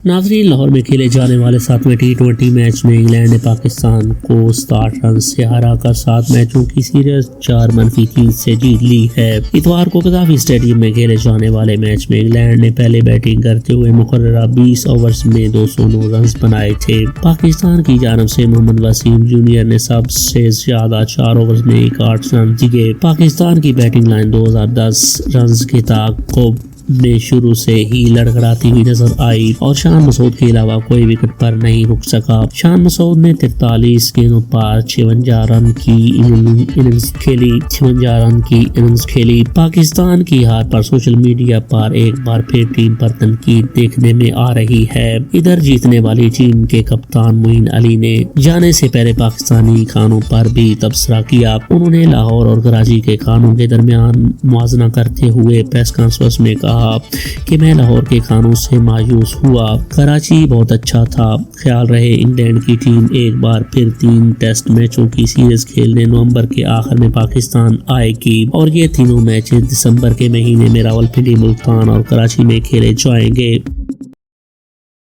ناظرین، لاہور میں کھیلے جانے والے 7ویں ٹی20 میچ میں انگلینڈ نے پاکستان کو 67 رن سے ہرا کر 7 میچوں کی سیریز 4-3 سے جیت لی ہے۔ اتوار کو قذافی اسٹیڈیم میں کھیلے جانے والے میچ میں انگلینڈ نے پہلے بیٹنگ کرتے ہوئے مقررہ 20 اوورز میں 209 رنز بنائے تھے۔ پاکستان کی جانب سے محمد وسیم جونیئر نے سب سے زیادہ 4 اوورز میں 61 رن دیے۔ پاکستان کی بیٹنگ لائن 2010 رنز کے تعاقب میں شروع سے ہی لڑکھڑاتی ہوئی نظر آئی اور شان مسعود کے علاوہ کوئی وکٹ پر نہیں رک سکا۔ شان مسعود نے 43 گیندوں پر 56 رن کی اننگز کھیلی۔ پاکستان کی ہار پر سوشل میڈیا پر ایک بار پھر ٹیم پر تنقید دیکھنے میں آ رہی ہے۔ ادھر جیتنے والی ٹیم کے کپتان معین علی نے جانے سے پہلے پاکستانی کھانوں پر بھی تبصرہ کیا۔ انہوں نے لاہور اور کراچی کے کھانوں کے درمیان موازنہ کرتے ہوئے پریس کانفرنس میں کہا کہ میں لاہور کے کھانوں سے مایوس ہوا، کراچی بہت اچھا تھا۔ خیال رہے انگلینڈ کی ٹیم ایک بار پھر 3 ٹیسٹ میچوں کی سیریز کھیلنے نومبر کے آخر میں پاکستان آئے گی اور یہ تینوں میچز دسمبر کے مہینے میں راولپنڈی، ملتان اور کراچی میں کھیلے جائیں گے۔